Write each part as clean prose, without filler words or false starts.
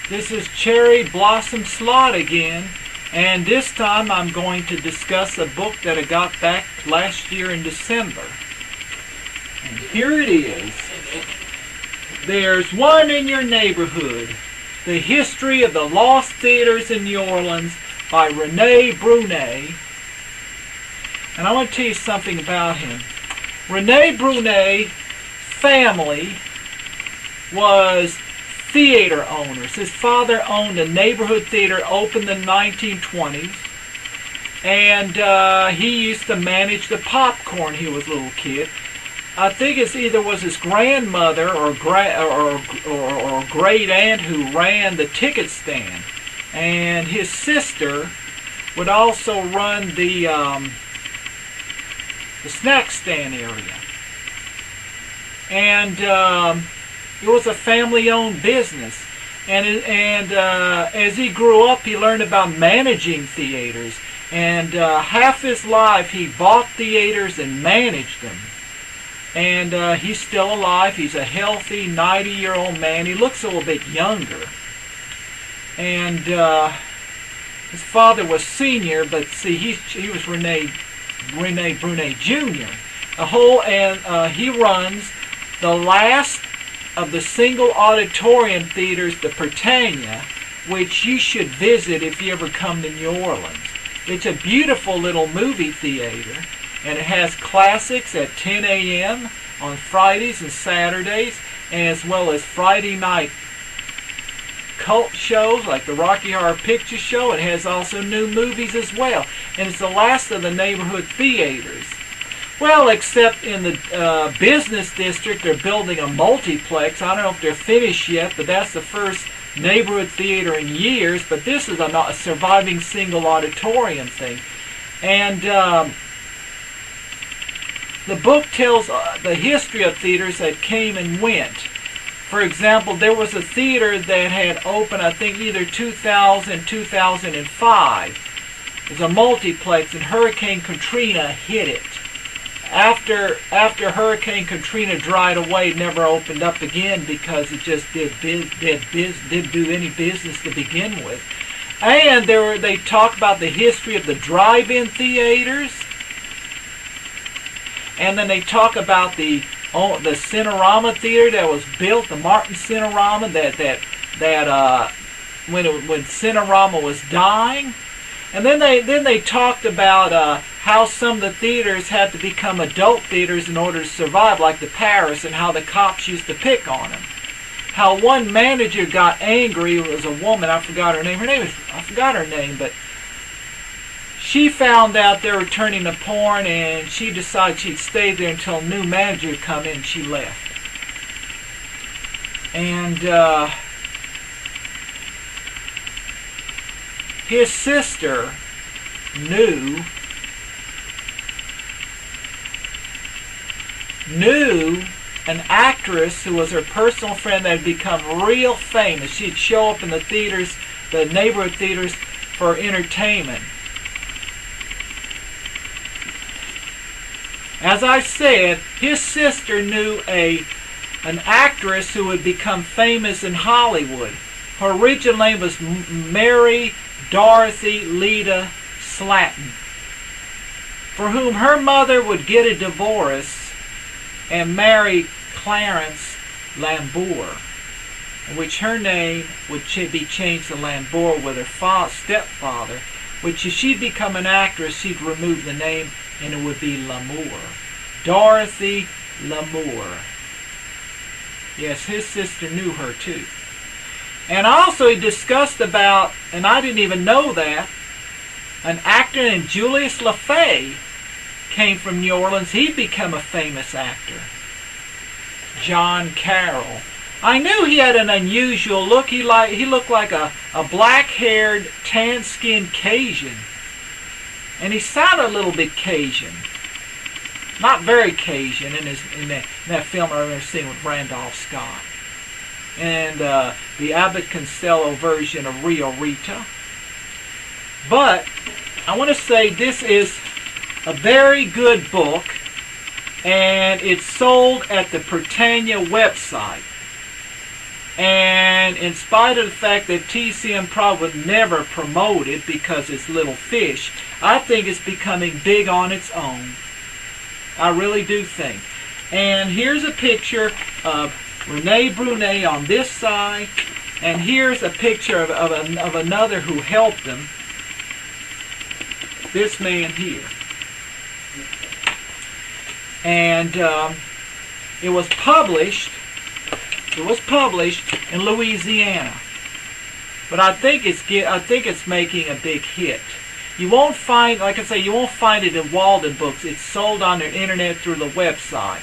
This is Cherry Blossom Slot again, and this time I'm going to discuss a book that I got back last year in December. And here it is. There's One in Your Neighborhood, The History of the Lost Theaters in New Orleans by Rene Brunet. And I want to tell you something about him. Rene Brunet's family was theater owners. His father owned a neighborhood theater opened in the 1920s, and he used to manage the popcorn. He was a little kid. I think it either was his grandmother or great aunt who ran the ticket stand, and his sister would also run the snack stand area. And it was a family-owned business, and as he grew up, he learned about managing theaters. And half his life, he bought theaters and managed them. And he's still alive. He's a healthy 90-year-old man. He looks a little bit younger. And his father was senior, but see, he was Rene Brunet Jr. He runs the last of the single auditorium theaters, the Britannia, which you should visit if you ever come to New Orleans. It's a beautiful little movie theater, and it has classics at 10 a.m. on Fridays and Saturdays, as well as Friday night cult shows like the Rocky Horror Picture Show. It has also new movies as well, and it's the last of the neighborhood theaters. Well, except in the business district, they're building a multiplex. I don't know if they're finished yet, but that's the first neighborhood theater in years. But this is a surviving single auditorium thing. And the book tells the history of theaters that came and went. For example, there was a theater that had opened, I think, either 2000, 2005. It was a multiplex, and Hurricane Katrina hit it. After Hurricane Katrina dried away, it never opened up again because it just didn't do any business to begin with. And they talk about the history of the drive-in theaters, and then they talk about the Cinerama theater that was built, the Martin Cinerama that when Cinerama was dying. And then they talked about how some of the theaters had to become adult theaters in order to survive, like the Paris, and how the cops used to pick on them. How one manager got angry. It was a woman. I forgot her name. I forgot her name, but she found out they were turning to porn, and she decided she'd stay there until a new manager would come in. And she left. And his sister knew an actress who was her personal friend that had become real famous. She'd show up in the theaters, the neighborhood theaters, for entertainment. As I said, his sister knew an actress who would become famous in Hollywood. Her original name was Mary Dorothy Leda Slatton, for whom her mother would get a divorce and marry Clarence Lambour, in which her name would be changed to Lambour with her stepfather, which if she'd become an actress, she'd remove the name and it would be Lamour. Dorothy Lamour. Yes, his sister knew her too. And also he discussed about, and I didn't even know that, an actor named Julius LaFay came from New Orleans. He'd become a famous actor. John Carroll. I knew he had an unusual look. He looked like a black-haired, tan-skinned Cajun. And he sounded a little bit Cajun. Not very Cajun in that film I remember seeing with Randolph Scott. And the Abbott Costello version of Rio Rita. But I want to say this is a very good book, and it's sold at the Britannia website. And in spite of the fact that TCM probably would never promote it because it's little fish, I think it's becoming big on its own. I really do think. And here's a picture of Rene Brunet on this side, and here's a picture of another who helped him. This man here. And it was published in Louisiana. But I think it's making a big hit. You won't find, like I say, you won't find it in Walden Books. It's sold on the internet through the website.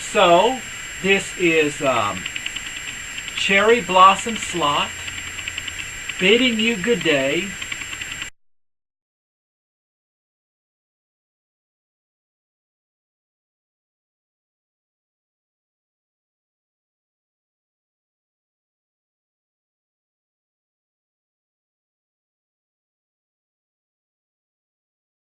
So this is Cherry Blossom Slot bidding you good day.